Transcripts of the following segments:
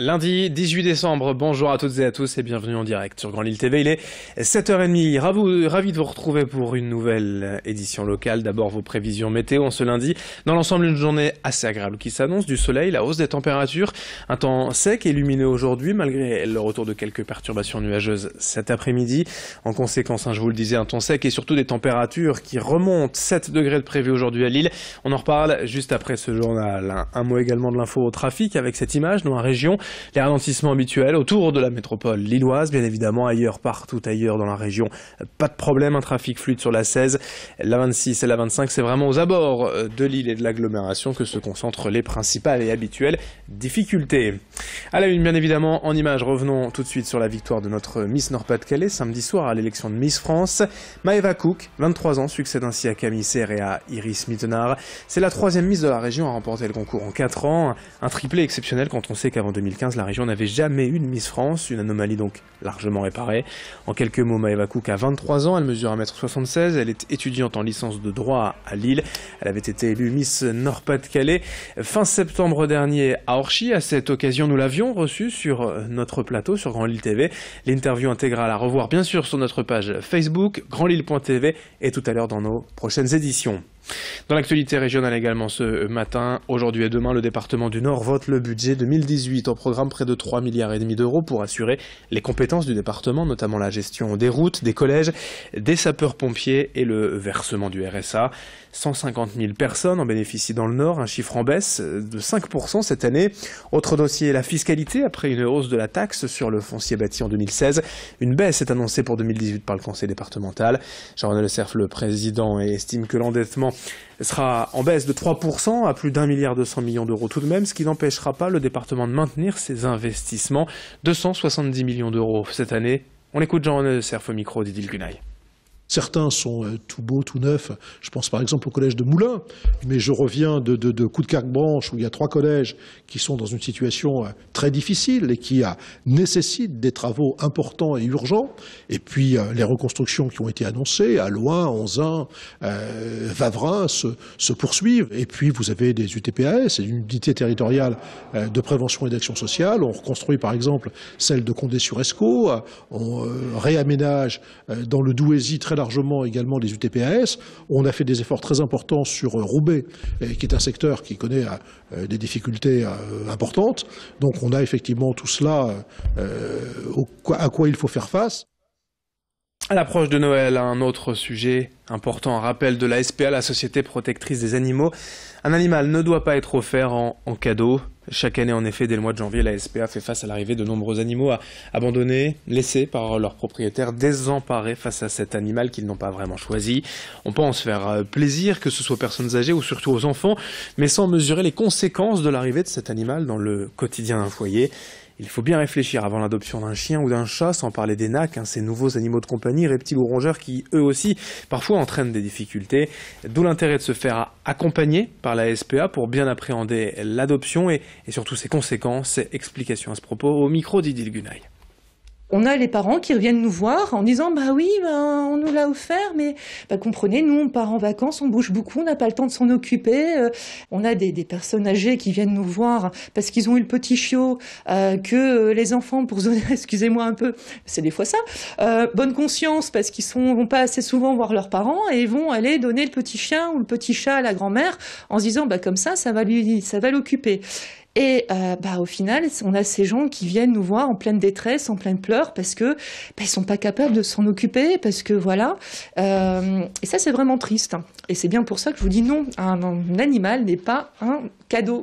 Lundi 18 décembre, bonjour à toutes et à tous et bienvenue en direct sur Grand Lille TV. Il est 7h30, ravi de vous retrouver pour une nouvelle édition locale. D'abord vos prévisions météo en ce lundi. Dans l'ensemble, une journée assez agréable qui s'annonce, du soleil, la hausse des températures, un temps sec et lumineux aujourd'hui malgré le retour de quelques perturbations nuageuses cet après-midi. En conséquence, je vous le disais, un temps sec et surtout des températures qui remontent, 7 degrés de prévu aujourd'hui à Lille. On en reparle juste après ce journal. Un mot également de l'info au trafic avec cette image dans la région. Les ralentissements habituels autour de la métropole lilloise, bien évidemment ailleurs, partout ailleurs dans la région. Pas de problème, un trafic fluide sur la 16, la 26 et la 25. C'est vraiment aux abords de Lille et de l'agglomération que se concentrent les principales et habituelles difficultés. À la une, bien évidemment, en images, revenons tout de suite sur la victoire de notre Miss Nord-Pas-de-Calais samedi soir à l'élection de Miss France. Maëva Cook, 23 ans, succède ainsi à Camille Serre et à Iris Mittenard. C'est la troisième Miss de la région à remporter le concours en 4 ans. Un triplé exceptionnel quand on sait qu'avant 2015, la région n'avait jamais eu de Miss France, une anomalie donc largement réparée. En quelques mots, Maëva Cook a 23 ans, elle mesure 1m76, elle est étudiante en licence de droit à Lille. Elle avait été élue Miss Nord-Pas-de-Calais fin septembre dernier à Orchy. À cette occasion, nous l'avions reçue sur notre plateau sur Grand Lille TV. L'interview intégrale à revoir bien sûr sur notre page Facebook, grandlille.tv et tout à l'heure dans nos prochaines éditions. Dans l'actualité régionale également ce matin, aujourd'hui et demain, le département du Nord vote le budget 2018. Au programme, près de 3,5 milliards d'euros pour assurer les compétences du département, notamment la gestion des routes, des collèges, des sapeurs-pompiers et le versement du RSA. 150 000 personnes en bénéficient dans le Nord, un chiffre en baisse de 5% cette année. Autre dossier, la fiscalité, après une hausse de la taxe sur le foncier bâti en 2016. Une baisse est annoncée pour 2018 par le conseil départemental. Jean-René Le Cerf, le président, estime que l'endettement sera en baisse de 3% à plus d'1,2 milliard d'euros tout de même, ce qui n'empêchera pas le département de maintenir ses investissements. 270 millions d'euros cette année. On écoute Jean-René Le Cerf au micro d'Idil Gunaï. Certains sont tout beaux, tout neufs. Je pense par exemple au collège de Moulins, mais je reviens de Coudekerque-Branche où il y a 3 collèges qui sont dans une situation très difficile et qui nécessitent des travaux importants et urgents. Et puis les reconstructions qui ont été annoncées à Loing, Onzain, Wavrin se poursuivent. Et puis vous avez des UTPAS, c'est une unité territoriale de prévention et d'action sociale. On reconstruit par exemple celle de Condé-sur-Escaut. On réaménage dans le Douaisis très largement également les UTPAS. On a fait des efforts très importants sur Roubaix, qui est un secteur qui connaît des difficultés importantes. Donc on a effectivement tout cela à quoi il faut faire face. À l'approche de Noël, un autre sujet important, un rappel de la SPA, la Société protectrice des animaux. Un animal ne doit pas être offert en cadeau. Chaque année, en effet, dès le mois de janvier, la SPA fait face à l'arrivée de nombreux animaux abandonnés, laissés par leurs propriétaires, désemparés face à cet animal qu'ils n'ont pas vraiment choisi. On pense faire plaisir, que ce soit aux personnes âgées ou surtout aux enfants, mais sans mesurer les conséquences de l'arrivée de cet animal dans le quotidien d'un foyer. Il faut bien réfléchir avant l'adoption d'un chien ou d'un chat, sans parler des nacs, ces nouveaux animaux de compagnie, reptiles ou rongeurs qui, eux aussi, parfois entraînent des difficultés. D'où l'intérêt de se faire accompagner par la SPA pour bien appréhender l'adoption et surtout ses conséquences. Explications à ce propos au micro d'Idil Gunaï. On a les parents qui reviennent nous voir en disant bah oui, on nous l'a offert, mais comprenez, nous on part en vacances, on bouge beaucoup, on n'a pas le temps de s'en occuper. On a des personnes âgées qui viennent nous voir parce qu'ils ont eu le petit chiot, que les enfants, pour excusez-moi un peu, c'est des fois ça, bonne conscience parce qu'ils vont pas assez souvent voir leurs parents et ils vont aller donner le petit chien ou le petit chat à la grand-mère en se disant comme ça va l'occuper. Et au final, on a ces gens qui viennent nous voir en pleine détresse, en pleine pleurs, parce que ils sont pas capables de s'en occuper, parce que voilà. Et ça, c'est vraiment triste. Et c'est bien pour ça que je vous dis non, un animal n'est pas un cadeau.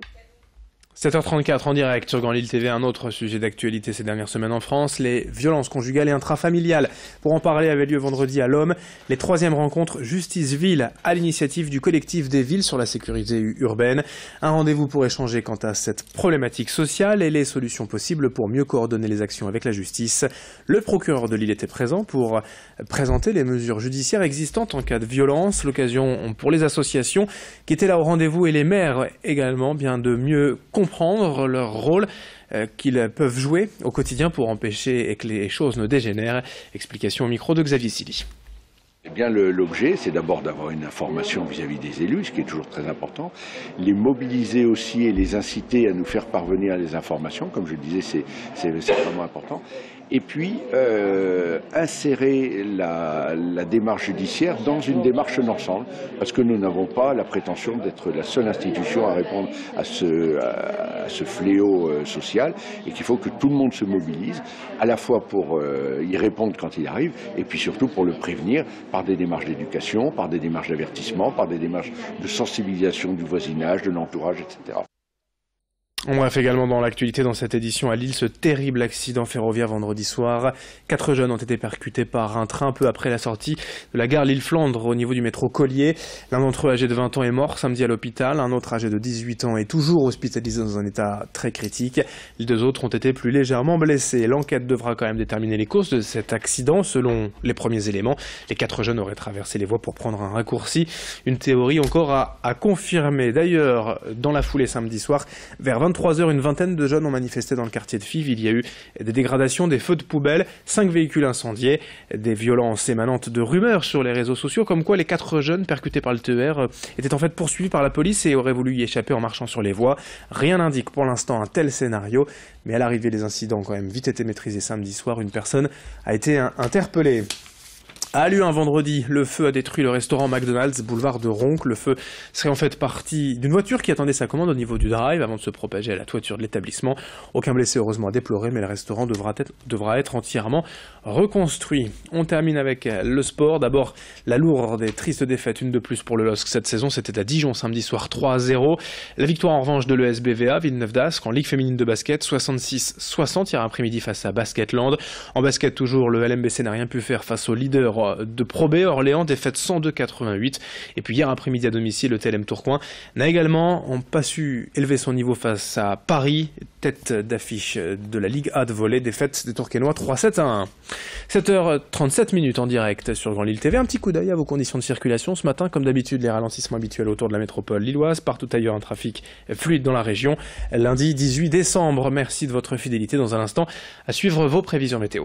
7h34 en direct sur Grand Lille TV, un autre sujet d'actualité ces dernières semaines en France, les violences conjugales et intrafamiliales. Pour en parler, avait lieu vendredi à l'Homme les 3e rencontres Justice-Ville à l'initiative du collectif des villes sur la sécurité urbaine. Un rendez-vous pour échanger quant à cette problématique sociale et les solutions possibles pour mieux coordonner les actions avec la justice. Le procureur de Lille était présent pour présenter les mesures judiciaires existantes en cas de violence. L'occasion pour les associations qui étaient là au rendez-vous et les maires également de mieux comprendre leur rôle qu'ils peuvent jouer au quotidien pour empêcher que les choses ne dégénèrent. Explication au micro de Xavier Silly. Eh bien, l'objet, c'est d'abord d'avoir une information vis-à-vis des élus, ce qui est toujours très important, les mobiliser aussi et les inciter à nous faire parvenir les informations, comme je le disais, c'est vraiment important. Et puis, insérer la démarche judiciaire dans une démarche d'ensemble, parce que nous n'avons pas la prétention d'être la seule institution à répondre à ce fléau social, et qu'il faut que tout le monde se mobilise, à la fois pour y répondre quand il arrive, et puis surtout pour le prévenir par des démarches d'éducation, par des démarches d'avertissement, par des démarches de sensibilisation du voisinage, de l'entourage, etc. On bref, également dans l'actualité dans cette édition à Lille, ce terrible accident ferroviaire vendredi soir. 4 jeunes ont été percutés par un train peu après la sortie de la gare Lille-Flandre au niveau du métro Collier. L'un d'entre eux, âgé de 20 ans, est mort samedi à l'hôpital. Un autre, âgé de 18 ans, est toujours hospitalisé dans un état très critique. Les 2 autres ont été plus légèrement blessés. L'enquête devra quand même déterminer les causes de cet accident. Selon les premiers éléments, les 4 jeunes auraient traversé les voies pour prendre un raccourci. Une théorie encore à confirmer. D'ailleurs, dans la foulée samedi soir, vers 23h, une vingtaine de jeunes ont manifesté dans le quartier de Fives. Il y a eu des dégradations, des feux de poubelle, 5 véhicules incendiés, des violences émanantes de rumeurs sur les réseaux sociaux, comme quoi les 4 jeunes percutés par le TER étaient en fait poursuivis par la police et auraient voulu y échapper en marchant sur les voies. Rien n'indique pour l'instant un tel scénario, mais à l'arrivée des incidents ont quand même vite été maîtrisés samedi soir. Une personne a été interpellée. À Lyon, un vendredi, le feu a détruit le restaurant McDonald's, boulevard de Roncle. Le feu serait en fait parti d'une voiture qui attendait sa commande au niveau du drive avant de se propager à la toiture de l'établissement. Aucun blessé heureusement à déplorer, mais le restaurant devra être entièrement reconstruit. On termine avec le sport. D'abord, la lourde et triste défaite, une de plus pour le LOSC cette saison. C'était à Dijon samedi soir, 3-0. La victoire en revanche de l'ESBVA, Villeneuve d'Ascq, en Ligue féminine de basket, 66-60 hier après-midi face à Basketland. En basket toujours, le LMBC n'a rien pu faire face au leader de Pro B, Orléans, défaite 102-88. Et puis hier après-midi à domicile, le TLM Tourcoing n'a également pas su élever son niveau face à Paris, tête d'affiche de la Ligue A de volley, défaite des Tourquenois 3-7-1. 7h37 en direct sur Grand Lille TV. Un petit coup d'œil à vos conditions de circulation ce matin. Comme d'habitude, les ralentissements habituels autour de la métropole lilloise. Partout ailleurs, un trafic fluide dans la région. Lundi 18 décembre. Merci de votre fidélité. Dans un instant, à suivre vos prévisions météo.